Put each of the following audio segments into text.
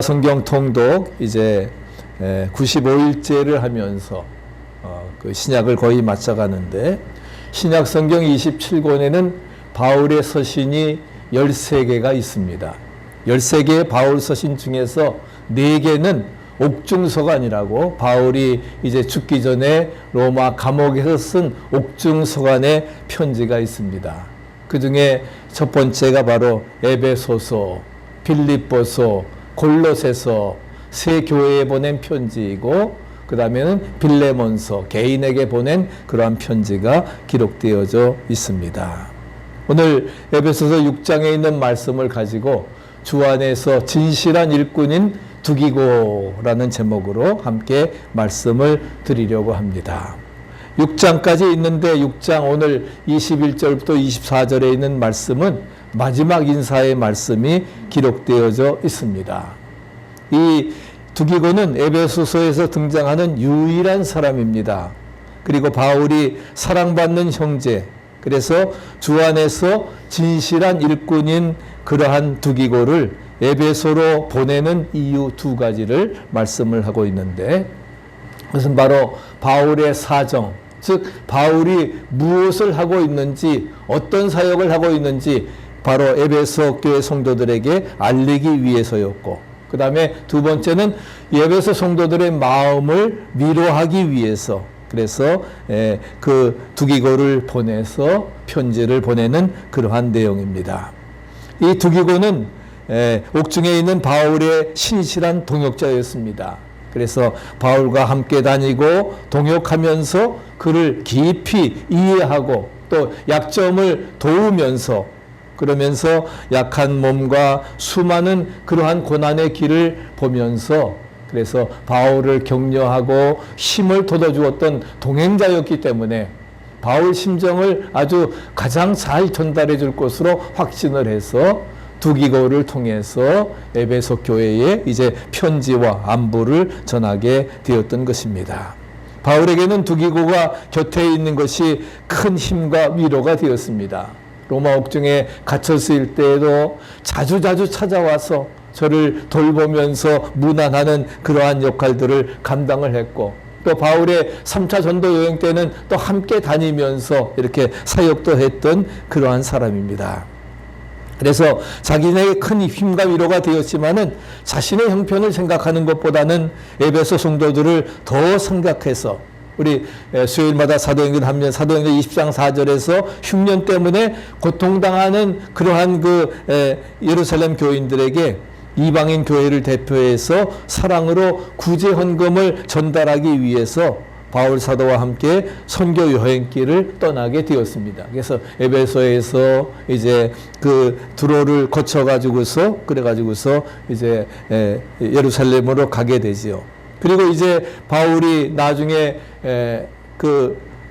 성경 통독 이제 95일째를 하면서 그 신약을 거의 마쳐가는데, 신약 성경 27권에는 바울의 서신이 13개가 있습니다. 13개의 바울 서신 중에서 4개는 옥중서관이라고, 바울이 이제 죽기 전에 로마 감옥에서 쓴 옥중서관의 편지가 있습니다. 그 중에 첫 번째가 바로 에베소서, 빌립보서, 골로새서 세 교회에 보낸 편지이고, 그 다음에는 빌레몬서, 개인에게 보낸 그러한 편지가 기록되어져 있습니다. 오늘 에베소서 6장에 있는 말씀을 가지고 주 안에서 진실한 일꾼인 두기고라는 제목으로 함께 말씀을 드리려고 합니다. 6장까지 있는데 6장 오늘 21절부터 24절에 있는 말씀은 마지막 인사의 말씀이 기록되어져 있습니다. 이 두기고는 에베소서에서 등장하는 유일한 사람입니다. 그리고 바울이 사랑받는 형제, 그래서 주 안에서 진실한 일꾼인 그러한 두기고를 에베소로 보내는 이유 2가지를 말씀을 하고 있는데, 그것은 바로 바울의 사정, 즉 바울이 무엇을 하고 있는지, 어떤 사역을 하고 있는지 바로 에베소 교회 성도들에게 알리기 위해서였고, 그 다음에 두 번째는 에베소 성도들의 마음을 위로하기 위해서, 그래서 그 두기고를 보내서 편지를 보내는 그러한 내용입니다. 이 두기고는 옥중에 있는 바울의 신실한 동역자였습니다. 그래서 바울과 함께 다니고 동역하면서 그를 깊이 이해하고 또 약점을 도우면서, 그러면서 약한 몸과 수많은 그러한 고난의 길을 보면서, 그래서 바울을 격려하고 힘을 돋워주었던 동행자였기 때문에 바울 심정을 아주 가장 잘 전달해 줄 것으로 확신을 해서 두기고를 통해서 에베소 교회에 이제 편지와 안부를 전하게 되었던 것입니다. 바울에게는 두기고가 곁에 있는 것이 큰 힘과 위로가 되었습니다. 로마 옥중에 갇혔을 때에도 자주 찾아와서 저를 돌보면서 문안하는 그러한 역할들을 감당을 했고, 또 바울의 3차 전도 여행 때는 또 함께 다니면서 이렇게 사역도 했던 그러한 사람입니다. 그래서 자기네의 큰 힘과 위로가 되었지만은 자신의 형편을 생각하는 것보다는 에베소 성도들을 더 생각해서, 우리 수요일마다 사도행전 하면 사도행전 20장 4절에서 흉년 때문에 고통당하는 그러한 예루살렘 교인들에게 이방인 교회를 대표해서 사랑으로 구제 헌금을 전달하기 위해서 바울 사도와 함께 선교 여행길을 떠나게 되었습니다. 그래서 에베소에서 이제 그 두로를 거쳐가지고서 그래가지고서 이제 예루살렘으로 가게 되지요. 그리고 이제 바울이 나중에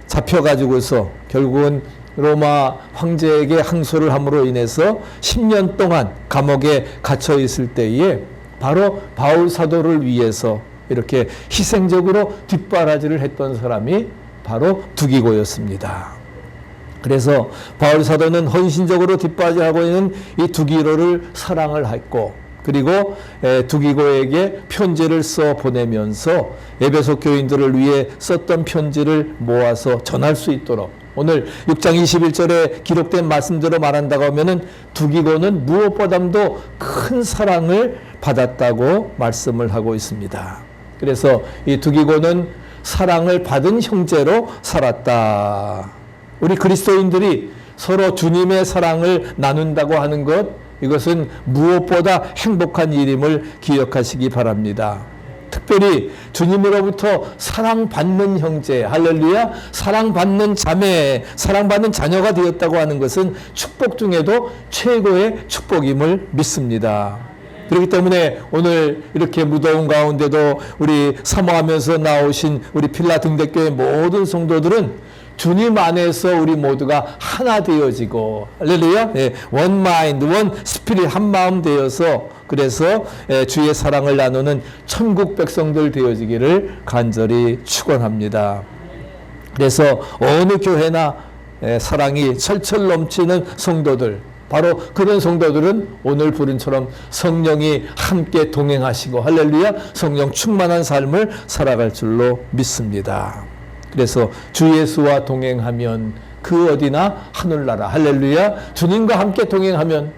잡혀가지고서 결국은 로마 황제에게 항소를 함으로 인해서 10년 동안 감옥에 갇혀 있을 때에 바로 바울 사도를 위해서 이렇게 희생적으로 뒷바라지를 했던 사람이 바로 두기고였습니다. 그래서 바울 사도는 헌신적으로 뒷바라지하고 있는 이 두기고를 사랑을 했고, 그리고 두기고에게 편지를 써 보내면서 에베소 교인들을 위해 썼던 편지를 모아서 전할 수 있도록, 오늘 6장 21절에 기록된 말씀대로 말한다고 하면은 두기고는 무엇보다도 큰 사랑을 받았다고 말씀을 하고 있습니다. 그래서 이 두기고는 사랑을 받은 형제로 살았다. 우리 그리스도인들이 서로 주님의 사랑을 나눈다고 하는 것, 이것은 무엇보다 행복한 일임을 기억하시기 바랍니다. 특별히 주님으로부터 사랑받는 형제, 할렐루야, 사랑받는 자매, 사랑받는 자녀가 되었다고 하는 것은 축복 중에도 최고의 축복임을 믿습니다. 그렇기 때문에 오늘 이렇게 무더운 가운데도 우리 사모하면서 나오신 우리 필라 등대교회 모든 성도들은 주님 안에서 우리 모두가 하나 되어지고, 할렐루야, one mind, one spirit, 한 마음 되어서, 그래서 주의 사랑을 나누는 천국 백성들 되어지기를 간절히 축원합니다. 그래서 어느 교회나 사랑이 철철 넘치는 성도들, 바로 그런 성도들은 오늘 부른처럼 성령이 함께 동행하시고 할렐루야 성령 충만한 삶을 살아갈 줄로 믿습니다. 그래서 주 예수와 동행하면 그 어디나 하늘나라 할렐루야 주님과 함께 동행하면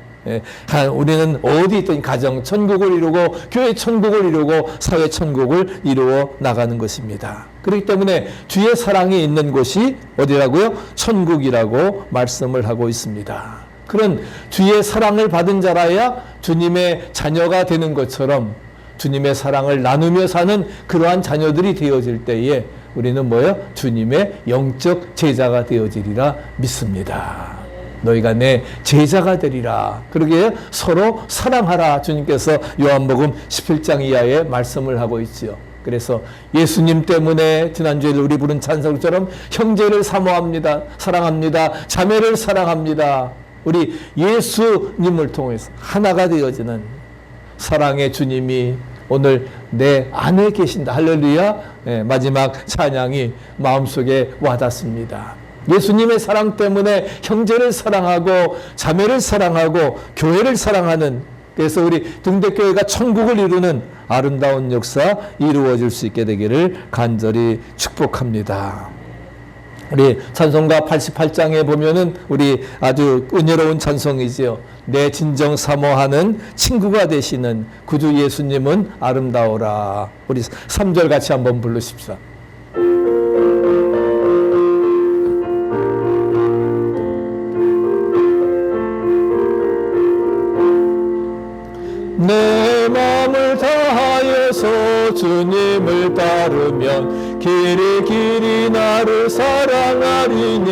우리는 어디 있든 가정 천국을 이루고 교회 천국을 이루고 사회 천국을 이루어 나가는 것입니다. 그렇기 때문에 주의 사랑이 있는 곳이 어디라고요? 천국이라고 말씀을 하고 있습니다. 그런 주의 사랑을 받은 자라야 주님의 자녀가 되는 것처럼 주님의 사랑을 나누며 사는 그러한 자녀들이 되어질 때에 우리는 뭐예요? 주님의 영적 제자가 되어지리라 믿습니다. 너희가 내 제자가 되리라. 그러기에 서로 사랑하라. 주님께서 요한복음 17장 이하에 말씀을 하고 있지요. 그래서 예수님 때문에 지난주에 우리 부른 찬송처럼 형제를 사모합니다. 사랑합니다. 자매를 사랑합니다. 우리 예수님을 통해서 하나가 되어지는 사랑의 주님이 오늘 내 안에 계신다. 할렐루야. 마지막 찬양이 마음속에 와닿습니다. 예수님의 사랑 때문에 형제를 사랑하고 자매를 사랑하고 교회를 사랑하는 그래서 우리 등대교회가 천국을 이루는 아름다운 역사 이루어질 수 있게 되기를 간절히 축복합니다. 우리 찬송가 88장에 보면은 우리 아주 은혜로운 찬송이지요. 내 진정 사모하는 친구가 되시는 구주 예수님은 아름다워라. 우리 3절 같이 한번 부르십시다. 내 마음을 다하여서 주님을 따르면 길이 나를 사랑하리니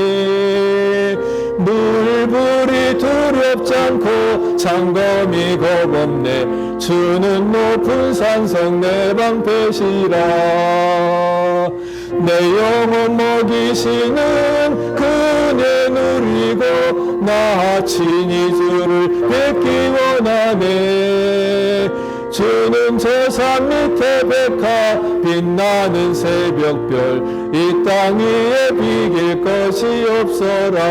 물불이 두렵지 않고 장검이 겁없네 주는 높은 산성 내 방패시라 내 영혼 먹이시는 그네 누리고 나 친히 주를 뵙기 원하네 주는 저 산 밑에 백화 빛나는 새벽별 이 땅 위에 비길 것이 없어라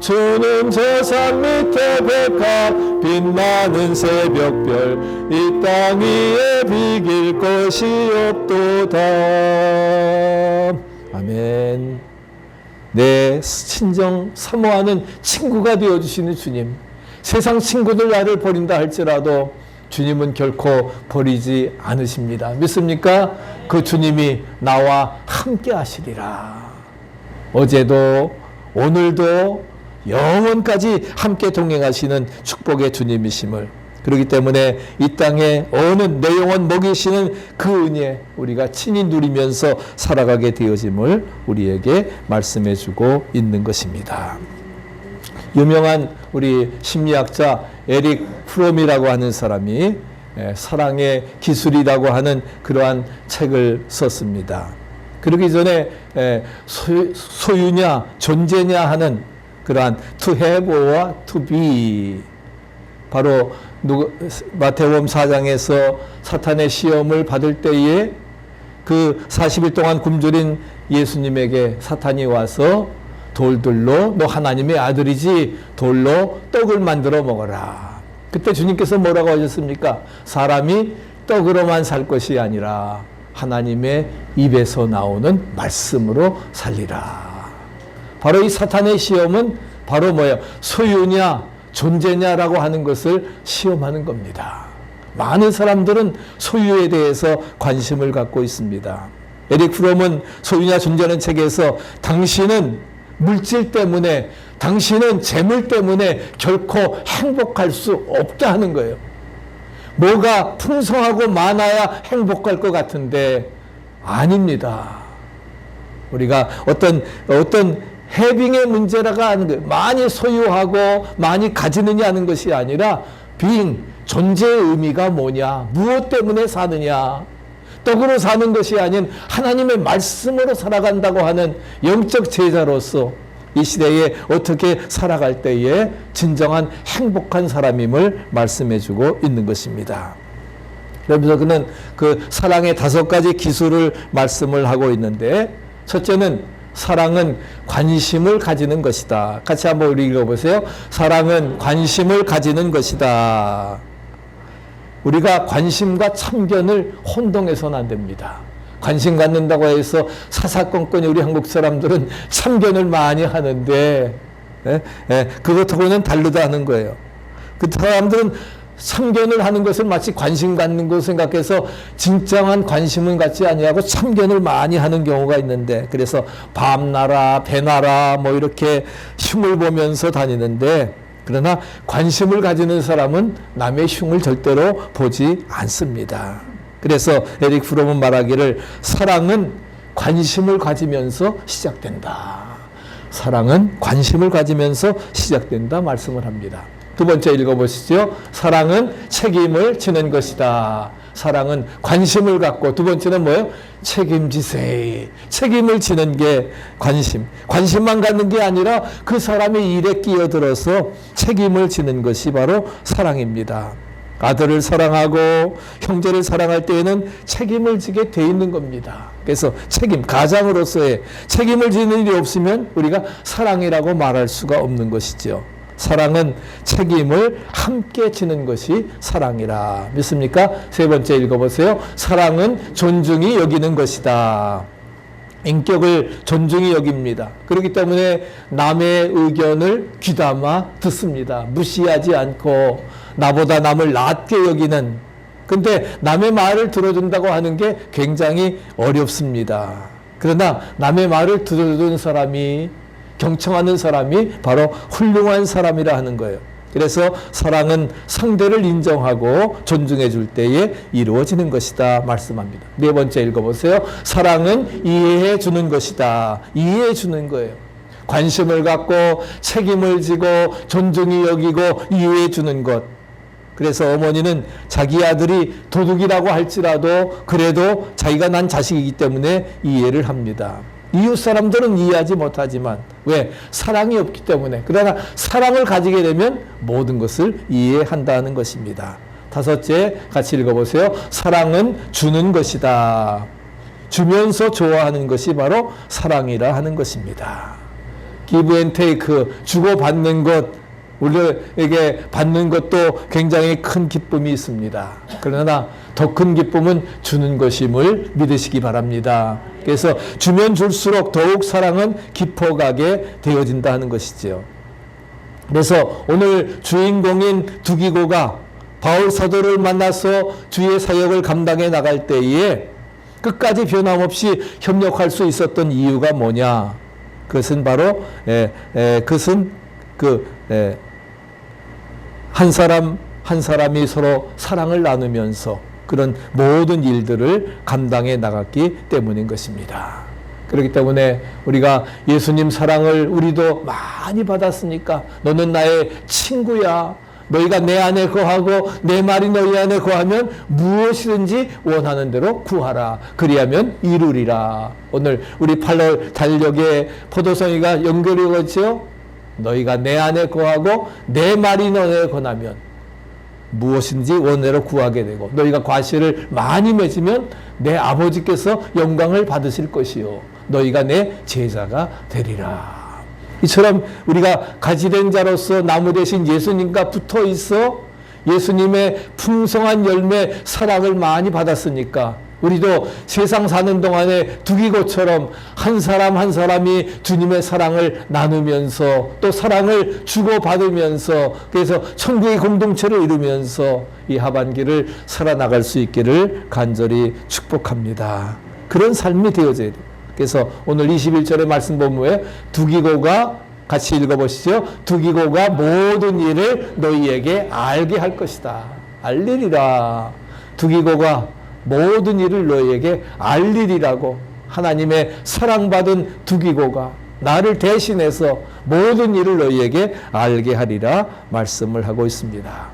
주는 저 산 밑에 백화 빛나는 새벽별 이 땅 위에 비길 것이 없도다. 아멘. 내 친정 사모하는 친구가 되어주시는 주님 세상 친구들 나를 버린다 할지라도 주님은 결코 버리지 않으십니다. 믿습니까? 그 주님이 나와 함께 하시리라. 어제도 오늘도 영원까지 함께 동행하시는 축복의 주님이심을 그렇기 때문에 이 땅에 어느 내 영혼 먹이시는 그 은혜 우리가 친히 누리면서 살아가게 되어짐을 우리에게 말씀해 주고 있는 것입니다. 유명한 우리 심리학자 에릭 프롬이라고 하는 사람이 사랑의 기술이라고 하는 그러한 책을 썼습니다. 그러기 전에 소유냐 존재냐 하는 그러한 to have와 to be 바로 마태복음 4장에서 사탄의 시험을 받을 때에 그 40일 동안 굶주린 예수님에게 사탄이 와서 돌들로 너 하나님의 아들이지 돌로 떡을 만들어 먹어라. 그때 주님께서 뭐라고 하셨습니까? 사람이 떡으로만 살 것이 아니라 하나님의 입에서 나오는 말씀으로 살리라. 바로 이 사탄의 시험은 바로 뭐예요? 소유냐 존재냐라고 하는 것을 시험하는 겁니다. 많은 사람들은 소유에 대해서 관심을 갖고 있습니다. 에릭 프롬은 소유냐 존재는 책에서 당신은 물질 때문에 당신은 재물 때문에 결코 행복할 수 없다 하는 거예요. 뭐가 풍성하고 많아야 행복할 것 같은데 아닙니다. 우리가 어떤 해빙의 문제라가 하는 거예요. 많이 소유하고 많이 가지느냐 하는 것이 아니라 being, 존재의 의미가 뭐냐, 무엇 때문에 사느냐, 떡으로 사는 것이 아닌 하나님의 말씀으로 살아간다고 하는 영적 제자로서 이 시대에 어떻게 살아갈 때에 진정한 행복한 사람임을 말씀해주고 있는 것입니다. 그러면서 그는 그 사랑의 5가지 기술을 말씀을 하고 있는데 첫째는 사랑은 관심을 가지는 것이다. 같이 한번 우리 읽어보세요. 사랑은 관심을 가지는 것이다. 우리가 관심과 참견을 혼동해서는 안 됩니다. 관심 갖는다고 해서 사사건건이 우리 한국 사람들은 참견을 많이 하는데 그것하고는 다르다는 거예요. 그 사람들은 참견을 하는 것을 마치 관심 갖는 것을 생각해서 진정한 관심은 갖지 아니하고 참견을 많이 하는 경우가 있는데, 그래서 밤나라 배나라 뭐 이렇게 흉을 보면서 다니는데, 그러나 관심을 가지는 사람은 남의 흉을 절대로 보지 않습니다. 그래서 에릭 프롬은 말하기를 사랑은 관심을 가지면서 시작된다. 사랑은 관심을 가지면서 시작된다 말씀을 합니다. 두 번째 읽어보시죠. 사랑은 책임을 지는 것이다. 사랑은 관심을 갖고, 두 번째는 뭐예요? 책임지세. 책임을 지는 게 관심. 관심만 갖는 게 아니라 그 사람의 일에 끼어들어서 책임을 지는 것이 바로 사랑입니다. 아들을 사랑하고 형제를 사랑할 때에는 책임을 지게 돼 있는 겁니다. 그래서 책임, 가장으로서의 책임을 지는 일이 없으면 우리가 사랑이라고 말할 수가 없는 것이죠. 사랑은 책임을 함께 지는 것이 사랑이라. 믿습니까? 세 번째 읽어보세요. 사랑은 존중이 여기는 것이다. 인격을 존중히 여깁니다. 그렇기 때문에 남의 의견을 귀담아 듣습니다. 무시하지 않고 나보다 남을 낮게 여기는, 근데 남의 말을 들어준다고 하는 게 굉장히 어렵습니다. 그러나 남의 말을 들어주는 사람이, 경청하는 사람이 바로 훌륭한 사람이라 하는 거예요. 그래서 사랑은 상대를 인정하고 존중해 줄 때에 이루어지는 것이다 말씀합니다. 네 번째 읽어보세요. 사랑은 이해해 주는 것이다. 이해해 주는 거예요. 관심을 갖고 책임을 지고 존중히 여기고 이해해 주는 것. 그래서 어머니는 자기 아들이 도둑이라고 할지라도 그래도 자기가 난 자식이기 때문에 이해를 합니다. 이웃 사람들은 이해하지 못하지만, 왜? 사랑이 없기 때문에. 그러나 사랑을 가지게 되면 모든 것을 이해한다는 것입니다. 다섯째 같이 읽어보세요. 사랑은 주는 것이다. 주면서 좋아하는 것이 바로 사랑이라 하는 것입니다. give and take, 주고받는 것, 우리에게 받는 것도 굉장히 큰 기쁨이 있습니다. 그러나 더 큰 기쁨은 주는 것임을 믿으시기 바랍니다. 그래서 주면 줄수록 더욱 사랑은 깊어가게 되어진다 하는 것이죠. 그래서 오늘 주인공인 두기고가 바울 사도를 만나서 주의 사역을 감당해 나갈 때에 끝까지 변함없이 협력할 수 있었던 이유가 뭐냐? 그것은 바로 한 사람 한 사람이 서로 사랑을 나누면서 그런 모든 일들을 감당해 나갔기 때문인 것입니다. 그렇기 때문에 우리가 예수님 사랑을 우리도 많이 받았으니까 너는 나의 친구야. 너희가 내 안에 거하고 내 말이 너희 안에 거하면 무엇이든지 원하는 대로 구하라. 그리하면 이루리라. 오늘 우리 8월 달력에 포도송이가 연결되었죠. 너희가 내 안에 거하고 내 말이 너희에 권하면 무엇인지 원대로 구하게 되고, 너희가 과실을 많이 맺으면 내 아버지께서 영광을 받으실 것이요 너희가 내 제자가 되리라. 이처럼 우리가 가지된 자로서 나무 대신 예수님과 붙어 있어 예수님의 풍성한 열매 사랑을 많이 받았으니까 우리도 세상 사는 동안에 두기고처럼 한 사람 한 사람이 주님의 사랑을 나누면서 또 사랑을 주고받으면서 그래서 천국의 공동체를 이루면서 이 하반기를 살아나갈 수 있기를 간절히 축복합니다. 그런 삶이 되어져야 돼요. 그래서 오늘 21절의 말씀 본문에 두기고가 같이 읽어보시죠. 두기고가 모든 일을 너희에게 알게 할 것이다. 알리리라. 두기고가 모든 일을 너희에게 알리리라고 하나님의 사랑받은 두기고가 나를 대신해서 모든 일을 너희에게 알게 하리라 말씀을 하고 있습니다.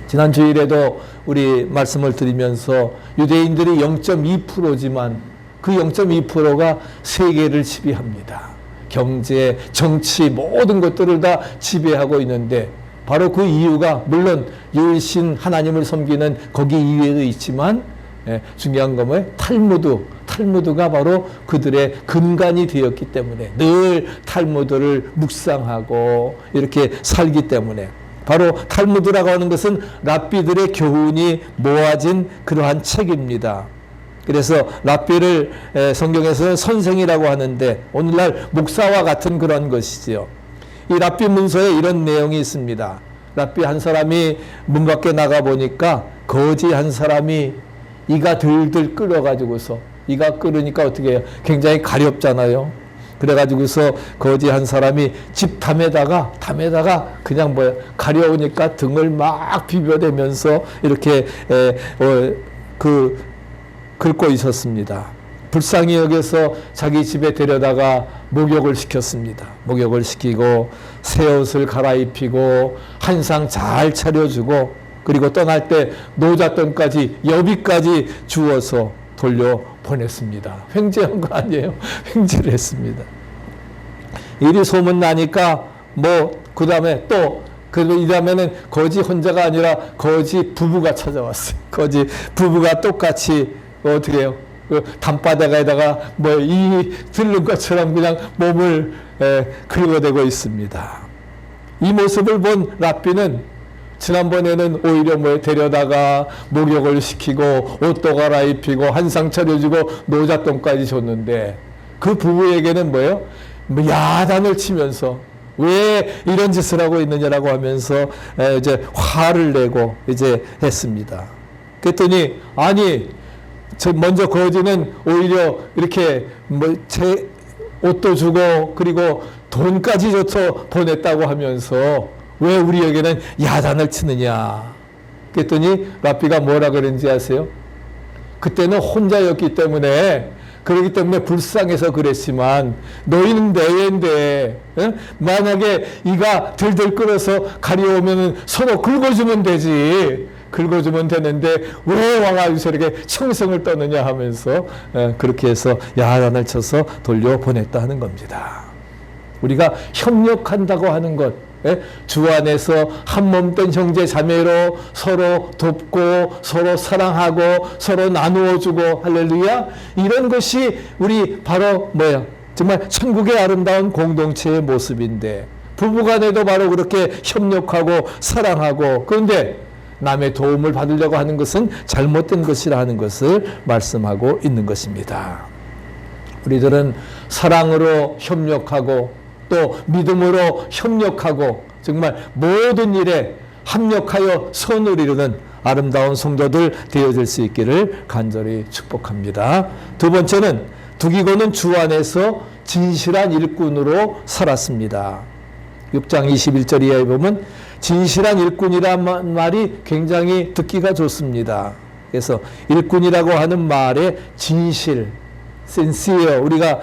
지난 주일에도 우리 말씀을 드리면서 유대인들이 0.2%지만 그 0.2%가 세계를 지배합니다. 경제, 정치 모든 것들을 다 지배하고 있는데 바로 그 이유가 물론 유일신 하나님을 섬기는 거기 이외에도 있지만 중요한 건 뭐예요? 탈무드가 바로 그들의 근간이 되었기 때문에 늘 탈무드를 묵상하고 이렇게 살기 때문에 바로 탈무드라고 하는 것은 랍비들의 교훈이 모아진 그러한 책입니다. 그래서 랍비를 성경에서는 선생이라고 하는데 오늘날 목사와 같은 그런 것이지요. 이 랍비 문서에 이런 내용이 있습니다. 랍비 한 사람이 문 밖에 나가 보니까 거지 한 사람이 이가 들들 끓어가지고서 이가 끓으니까 어떻게 해요? 굉장히 가렵잖아요. 그래가지고서 거지 한 사람이 집 담에다가 그냥 가려우니까 등을 막 비벼대면서 이렇게 긁고 있었습니다. 불쌍히 여겨서 자기 집에 데려다가 목욕을 시켰습니다. 목욕을 시키고 새 옷을 갈아입히고 한상 잘 차려주고 그리고 떠날 때 노잣돈까지 여비까지 주어서 돌려보냈습니다. 횡재한 거 아니에요? 횡재를 했습니다. 일이 소문나니까 그 다음에 이 다음에는 거지 혼자가 아니라 거지 부부가 찾아왔어요. 거지 부부가 똑같이 어떻게 해요? 그 담바닥에다가 이 들른 것처럼 그냥 몸을 긁어대고 있습니다. 이 모습을 본 랍비는 지난번에는 오히려 데려다가 목욕을 시키고 옷도 갈아입히고 한상 차려주고 노잣돈까지 줬는데 그 부부에게는 야단을 치면서 왜 이런 짓을 하고 있느냐라고 하면서 이제 화를 내고 이제 했습니다. 그랬더니 먼저 거지는 오히려 이렇게 제 옷도 주고 그리고 돈까지 줘서 보냈다고 하면서 왜 우리에게는 야단을 치느냐. 그랬더니 랍비가 뭐라 그랬는지 아세요? 그때는 혼자였기 때문에 그렇기 때문에 불쌍해서 그랬지만 너희는 내외인데 만약에 이가 들들 끓어서 가려우면 서로 긁어주면 되지. 긁어주면 되는데 왜 왕아 유세에게 청성을 떠느냐 하면서 그렇게 해서 야단을 쳐서 돌려보냈다 하는 겁니다. 우리가 협력한다고 하는 것, 주 안에서 한몸된 형제 자매로 서로 돕고 서로 사랑하고 서로 나누어주고 할렐루야, 이런 것이 우리 바로 정말 천국의 아름다운 공동체의 모습인데 부부간에도 바로 그렇게 협력하고 사랑하고, 그런데 남의 도움을 받으려고 하는 것은 잘못된 것이라 하는 것을 말씀하고 있는 것입니다. 우리들은 사랑으로 협력하고 또 믿음으로 협력하고 정말 모든 일에 합력하여 선을 이루는 아름다운 성도들 되어질 수 있기를 간절히 축복합니다. 두 번째는 두기고는 주 안에서 진실한 일꾼으로 살았습니다. 6장 21절 이하에 보면 진실한 일꾼이란 말이 굉장히 듣기가 좋습니다. 그래서 일꾼이라고 하는 말에 진실, sincere, 우리가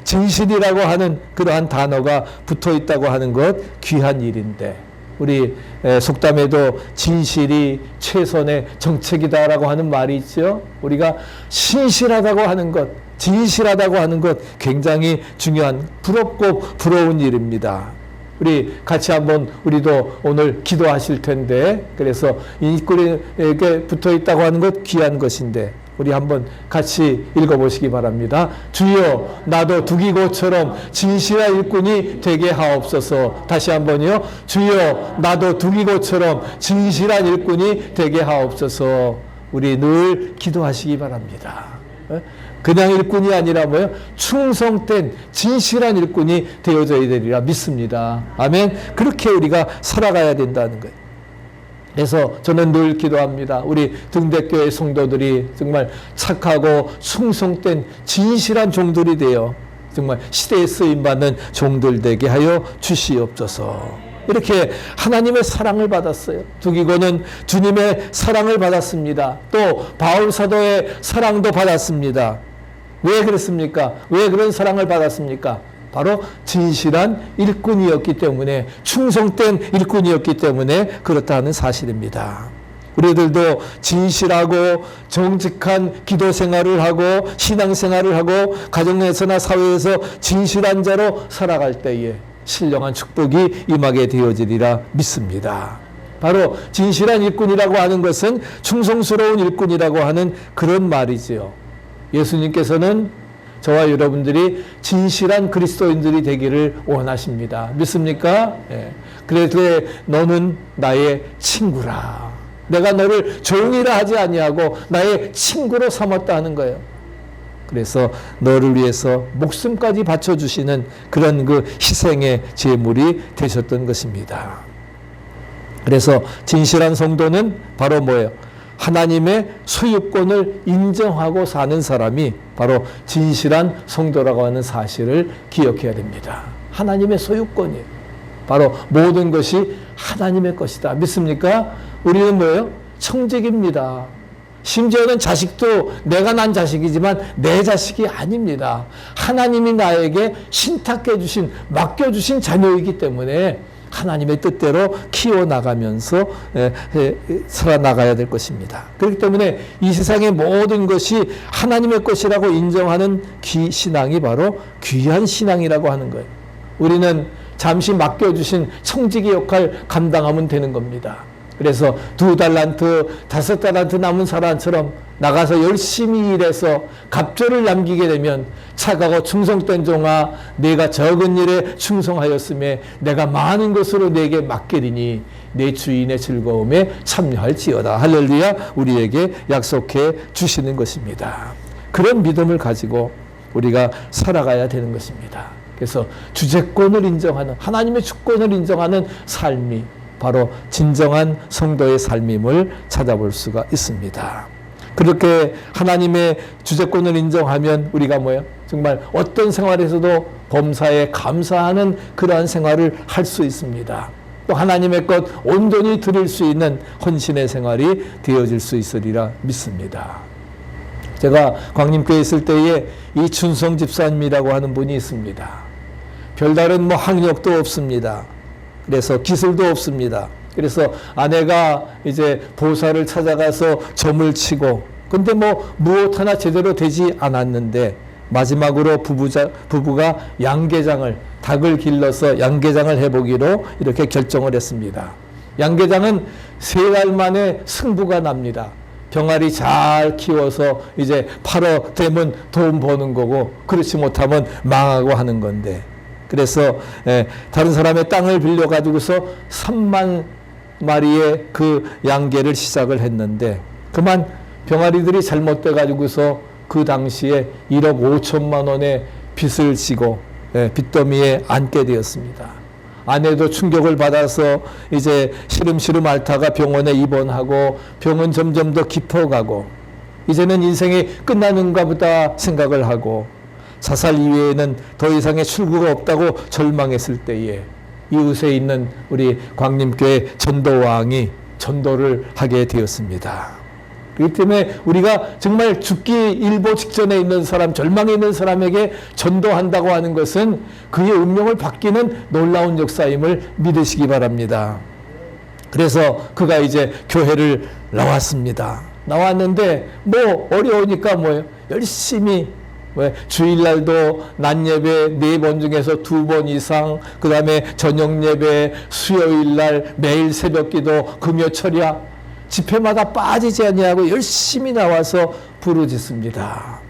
진실이라고 하는 그러한 단어가 붙어 있다고 하는 것 귀한 일인데, 우리 속담에도 진실이 최선의 정책이다라고 하는 말이 있죠. 우리가 신실하다고 하는 것, 진실하다고 하는 것 굉장히 중요한, 부럽고 부러운 일입니다. 우리 같이 한번 우리도 오늘 기도하실 텐데, 그래서 일꾼에게 붙어 있다고 하는 것 귀한 것인데 우리 한번 같이 읽어보시기 바랍니다. 주여 나도 두기고처럼 진실한 일꾼이 되게 하옵소서. 다시 한번요. 주여 나도 두기고처럼 진실한 일꾼이 되게 하옵소서. 우리 늘 기도하시기 바랍니다. 그냥 일꾼이 아니라 충성된 진실한 일꾼이 되어져야 되리라 믿습니다. 아멘. 그렇게 우리가 살아가야 된다는 거예요. 그래서 저는 늘 기도합니다. 우리 등대교회 성도들이 정말 착하고 충성된 진실한 종들이 되어 정말 시대에 쓰임받는 종들 되게 하여 주시옵소서. 이렇게 하나님의 사랑을 받았어요. 두기고는 주님의 사랑을 받았습니다. 또 바울 사도의 사랑도 받았습니다. 왜 그랬습니까? 왜 그런 사랑을 받았습니까? 바로 진실한 일꾼이었기 때문에, 충성된 일꾼이었기 때문에 그렇다는 사실입니다. 우리들도 진실하고 정직한 기도 생활을 하고 신앙생활을 하고 가정에서나 사회에서 진실한 자로 살아갈 때에 신령한 축복이 임하게 되어지리라 믿습니다. 바로 진실한 일꾼이라고 하는 것은 충성스러운 일꾼이라고 하는 그런 말이지요. 예수님께서는 저와 여러분들이 진실한 그리스도인들이 되기를 원하십니다. 믿습니까? 예. 그래서 너는 나의 친구라. 내가 너를 종이라 하지 아니하고 나의 친구로 삼았다 하는 거예요. 그래서 너를 위해서 목숨까지 바쳐주시는 그런 그 희생의 제물이 되셨던 것입니다. 그래서 진실한 성도는 바로 뭐예요? 하나님의 소유권을 인정하고 사는 사람이 바로 진실한 성도라고 하는 사실을 기억해야 됩니다. 하나님의 소유권이에요. 바로 모든 것이 하나님의 것이다. 믿습니까? 우리는 뭐예요? 청직입니다. 심지어는 자식도 내가 난 자식이지만 내 자식이 아닙니다. 하나님이 나에게 신탁해 주신, 맡겨주신 자녀이기 때문에 하나님의 뜻대로 키워나가면서 살아나가야 될 것입니다. 그렇기 때문에 이 세상의 모든 것이 하나님의 것이라고 인정하는 신앙이 바로 귀한 신앙이라고 하는 거예요. 우리는 잠시 맡겨주신 청지기 역할 감당하면 되는 겁니다. 그래서 2달란트, 5달란트 남은 사람처럼 나가서 열심히 일해서 갑절을 남기게 되면 착하고 충성된 종아, 내가 적은 일에 충성하였음에 내가 많은 것으로 내게 맡기리니 내 주인의 즐거움에 참여할지어다. 할렐루야. 우리에게 약속해 주시는 것입니다. 그런 믿음을 가지고 우리가 살아가야 되는 것입니다. 그래서 주재권을 인정하는, 하나님의 주권을 인정하는 삶이 바로 진정한 성도의 삶임을 찾아볼 수가 있습니다. 그렇게 하나님의 주재권을 인정하면 우리가 뭐예요? 정말 어떤 생활에서도 범사에 감사하는 그러한 생활을 할 수 있습니다. 또 하나님의 것 온전히 드릴 수 있는 헌신의 생활이 되어질 수 있으리라 믿습니다. 제가 광림교회에 있을 때에 이춘성 집사님이라고 하는 분이 있습니다. 별다른 학력도 없습니다. 그래서 기술도 없습니다. 그래서 아내가 이제 보살을 찾아가서 점을 치고, 근데 무엇 하나 제대로 되지 않았는데 마지막으로 부부가 양계장을, 닭을 길러서 양계장을 해보기로 이렇게 결정을 했습니다. 양계장은 3달 만에 승부가 납니다. 병아리 잘 키워서 이제 팔어 되면 돈 버는 거고, 그렇지 못하면 망하고 하는 건데, 그래서 다른 사람의 땅을 빌려 가지고서 3만 마리의 그 양계를 시작을 했는데, 그만 병아리들이 잘못돼 가지고서 그 당시에 1억 5천만 원의 빚을 지고 빚더미에 앉게 되었습니다. 아내도 충격을 받아서 이제 시름시름 앓다가 병원에 입원하고, 병은 점점 더 깊어가고 이제는 인생이 끝나는가 보다 생각을 하고 자살 이외에는 더 이상의 출구가 없다고 절망했을 때에 이웃에 있는 우리 광림교회 전도왕이 전도를 하게 되었습니다. 그렇기 때문에 우리가 정말 죽기 일보 직전에 있는 사람, 절망에 있는 사람에게 전도한다고 하는 것은 그의 운명을 바뀌는 놀라운 역사임을 믿으시기 바랍니다. 그래서 그가 이제 교회를 나왔습니다. 나왔는데 어려우니까 열심히 주일날도 낮 예배 4번 중에서 2번 이상, 그 다음에 저녁 예배, 수요일날 매일 새벽기도, 금요철야 집회마다 빠지지 아니하고 열심히 나와서 부르짖습니다.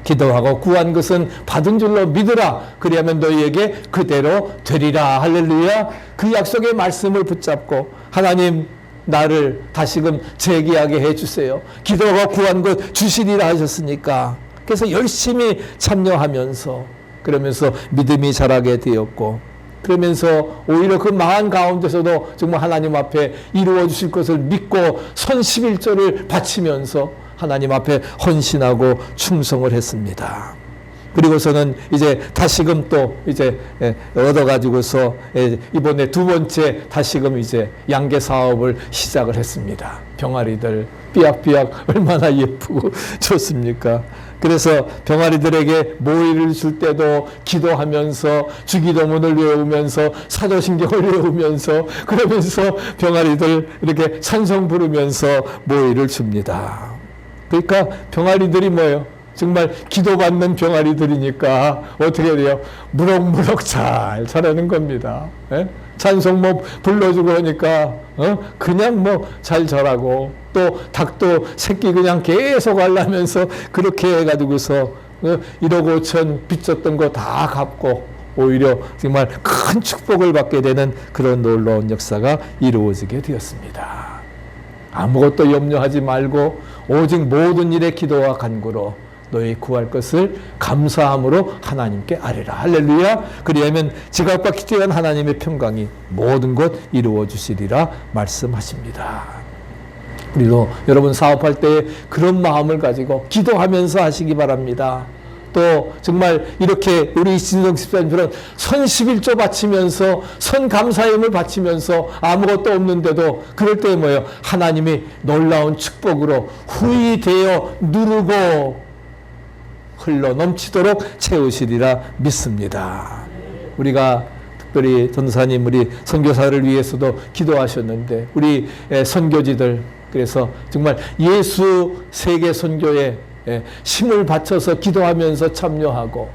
기도하고 구한 것은 받은 줄로 믿으라. 그리하면 너희에게 그대로 되리라. 할렐루야. 그 약속의 말씀을 붙잡고 하나님 나를 다시금 재기하게 해주세요. 기도하고 구한 것 주시리라 하셨으니까. 그래서 열심히 참여하면서 그러면서 믿음이 자라게 되었고, 그러면서 오히려 그 망한 가운데서도 정말 하나님 앞에 이루어 주실 것을 믿고 선 11조를 바치면서 하나님 앞에 헌신하고 충성을 했습니다. 그리고서는 이제 다시금 또 이제 얻어가지고서 이번에 2번째 다시금 이제 양계 사업을 시작을 했습니다. 병아리들 삐약삐약 얼마나 예쁘고 좋습니까? 그래서 병아리들에게 모이를 줄 때도 기도하면서 주기도문을 외우면서 사도신경을 외우면서 그러면서 병아리들 이렇게 찬송 부르면서 모이를 줍니다. 그러니까 병아리들이 정말 기도받는 병아리들이니까 어떻게 돼요? 무럭무럭 잘 자라는 겁니다. 찬송 뭐 불러주고 하니까 그냥 뭐 잘 자라고, 또 닭도 새끼 그냥 계속 알라면서 그렇게 해가지고서 1억 5천 빚졌던 거 다 갚고 오히려 정말 큰 축복을 받게 되는 그런 놀라운 역사가 이루어지게 되었습니다. 아무것도 염려하지 말고 오직 모든 일에 기도와 간구로 너희 구할 것을 감사함으로 하나님께 아뢰라. 할렐루야. 그리하면 지각과 기대한 하나님의 평강이 모든 것 이루어 주시리라 말씀하십니다. 우리도 여러분 사업할 때 그런 마음을 가지고 기도하면서 하시기 바랍니다. 또 정말 이렇게 우리 진성 집사님들은 선 11조 바치면서 선 감사임을 바치면서 아무것도 없는데도 그럴 때 뭐예요? 하나님이 놀라운 축복으로 후히 되어 누르고 흘러 넘치도록 채우시리라 믿습니다. 우리가 특별히 전도사님, 우리 선교사를 위해서도 기도하셨는데 우리 선교지들, 그래서 정말 예수 세계 선교에 힘을 바쳐서 기도하면서 참여하고,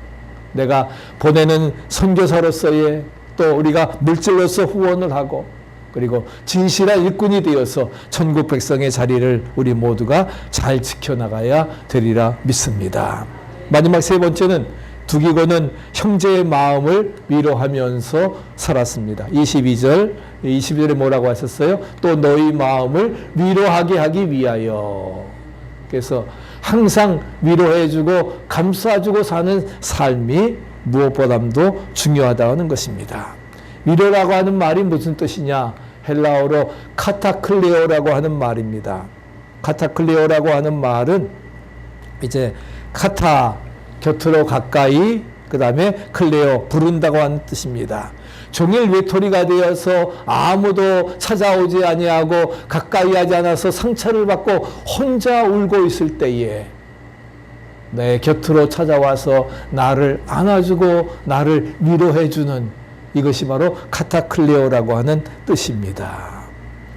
내가 보내는 선교사로서의 또 우리가 물질로서 후원을 하고, 그리고 진실한 일꾼이 되어서 천국 백성의 자리를 우리 모두가 잘 지켜나가야 되리라 믿습니다. 마지막 세 번째는 두기고는 형제의 마음을 위로하면서 살았습니다. 22절에 뭐라고 하셨어요? 또 너희 마음을 위로하게 하기 위하여. 그래서 항상 위로해주고 감싸주고 사는 삶이 무엇보다도 중요하다는 것입니다. 위로라고 하는 말이 무슨 뜻이냐? 헬라어로 카타클레오라고 하는 말입니다. 카타클레오라고 하는 말은 이제 카타 곁으로 가까이, 그 다음에 클레오 부른다고 하는 뜻입니다. 종일 외톨이가 되어서 아무도 찾아오지 아니하고 가까이 하지 않아서 상처를 받고 혼자 울고 있을 때에 내 곁으로 찾아와서 나를 안아주고 나를 위로해주는, 이것이 바로 카타클레오라고 하는 뜻입니다.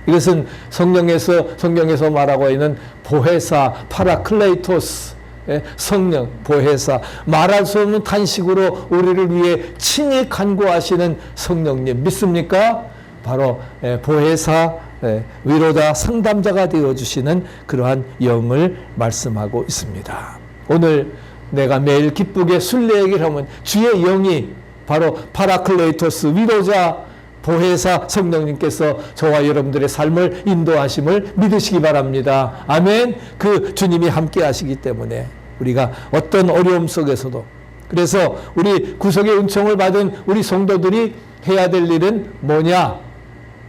이것은 성경에서 말하고 있는 보혜사 파라클레이토스, 성령, 보혜사, 말할 수 없는 탄식으로 우리를 위해 친히 간구하시는 성령님 믿습니까? 바로 보혜사, 위로자, 상담자가 되어주시는 그러한 영을 말씀하고 있습니다. 오늘 내가 매일 기쁘게 순례 얘기를 하면 주의 영이 바로 파라클레이토스, 위로자, 보혜사 성령님께서 저와 여러분들의 삶을 인도하심을 믿으시기 바랍니다. 아멘. 그 주님이 함께 하시기 때문에 우리가 어떤 어려움 속에서도, 그래서 우리 구속의 은총을 받은 우리 성도들이 해야 될 일은 뭐냐?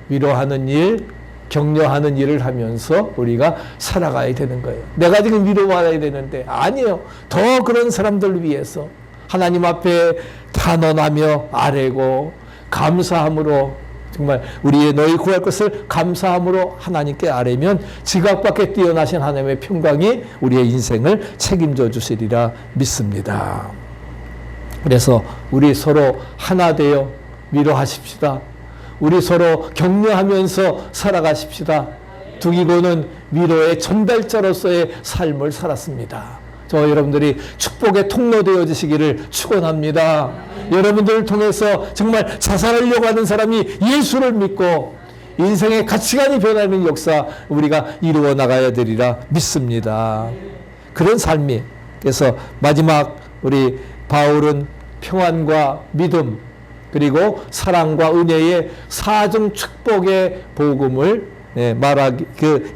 위로하는 일, 격려하는 일을 하면서 우리가 살아가야 되는 거예요. 내가 지금 위로받아야 되는데 아니에요. 더 그런 사람들을 위해서 하나님 앞에 단언하며 아뢰고 감사함으로, 정말 우리의 너희 구할 것을 감사함으로 하나님께 아뢰면 지각 밖에 뛰어나신 하나님의 평강이 우리의 인생을 책임져 주시리라 믿습니다. 그래서 우리 서로 하나 되어 위로하십시다. 우리 서로 격려하면서 살아가십시다. 두기고는 위로의 전달자로서의 삶을 살았습니다. 저 여러분들이 축복의 통로 되어지시기를 축원합니다. 여러분들을 통해서 정말 자살하려고 하는 사람이 예수를 믿고 인생의 가치관이 변하는 역사 우리가 이루어 나가야 되리라 믿습니다. 그런 삶이, 그래서 마지막 우리 바울은 평안과 믿음 그리고 사랑과 은혜의 사중 축복의 복음을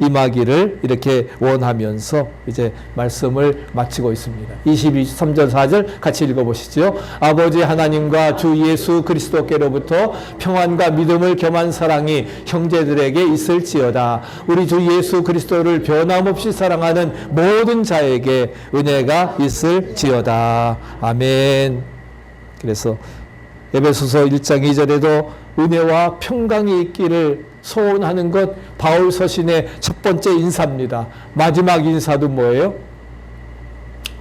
임하기를 이렇게 원하면서 이제 말씀을 마치고 있습니다. 23절 4절 같이 읽어보시죠. 아버지 하나님과 주 예수 그리스도께로부터 평안과 믿음을 겸한 사랑이 형제들에게 있을지어다. 우리 주 예수 그리스도를 변함없이 사랑하는 모든 자에게 은혜가 있을지어다. 아멘. 그래서 에베소서 1장 2절에도 은혜와 평강이 있기를 소원하는 것, 바울 서신의 첫 번째 인사입니다. 마지막 인사도 뭐예요?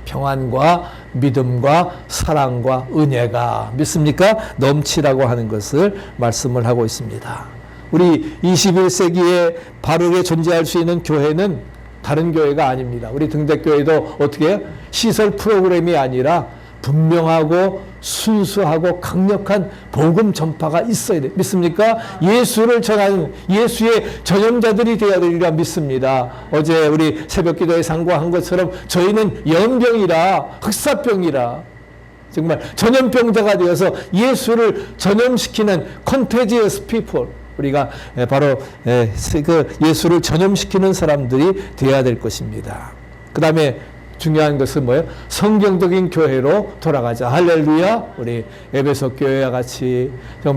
평안과 믿음과 사랑과 은혜가, 믿습니까? 넘치라고 하는 것을 말씀을 하고 있습니다. 우리 21세기에 바르게 존재할 수 있는 교회는 다른 교회가 아닙니다. 우리 등대교회도 어떻게 해요? 시설 프로그램이 아니라 분명하고 순수하고 강력한 복음 전파가 있어야 돼. 믿습니까? 예수를 전하는 예수의 전염자들이 되어야 되리라 믿습니다. 어제 우리 새벽 기도에 상고한 것처럼 저희는 연병이라, 흑사병이라, 정말 전염병자가 되어서 예수를 전염시키는 contagious people, 우리가 바로 그 예수를 전염시키는 사람들이 되어야 될 것입니다. 그 다음에 중요한 것은 뭐예요? 성경적인 교회로 돌아가자. 할렐루야. 우리 에베소 교회와 같이,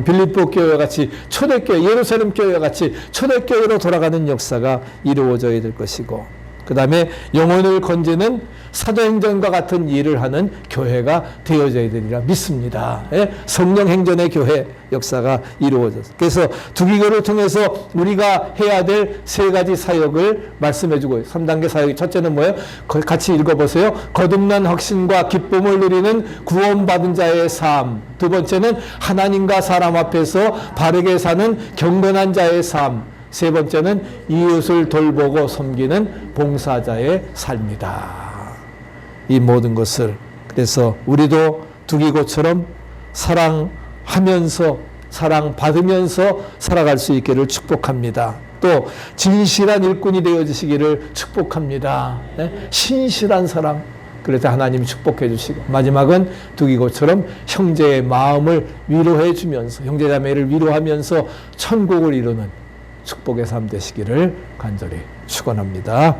빌립보 교회와 같이, 초대교회, 예루살렘 교회와 같이 초대교회로 돌아가는 역사가 이루어져야 될 것이고, 그 다음에 영혼을 건지는 사도행전과 같은 일을 하는 교회가 되어져야 되리라 믿습니다. 예? 성령 행전의 교회 역사가 이루어졌어요. 그래서 두기교를 통해서 우리가 해야 될 세 가지 사역을 말씀해주고, 3단계 사역이 첫째는 뭐예요? 같이 읽어보세요. 거듭난 확신과 기쁨을 누리는 구원받은 자의 삶. 두 번째는 하나님과 사람 앞에서 바르게 사는 경건한 자의 삶. 세 번째는 이웃을 돌보고 섬기는 봉사자의 삶이다. 이 모든 것을, 그래서 우리도 두기고처럼 사랑하면서, 사랑받으면서 살아갈 수 있기를 축복합니다. 또 진실한 일꾼이 되어주시기를 축복합니다. 네? 신실한 사랑, 그래서 하나님이 축복해 주시고, 마지막은 두기고처럼 형제의 마음을 위로해 주면서, 형제자매를 위로하면서 천국을 이루는 축복의 삶 되시기를 간절히 축원합니다.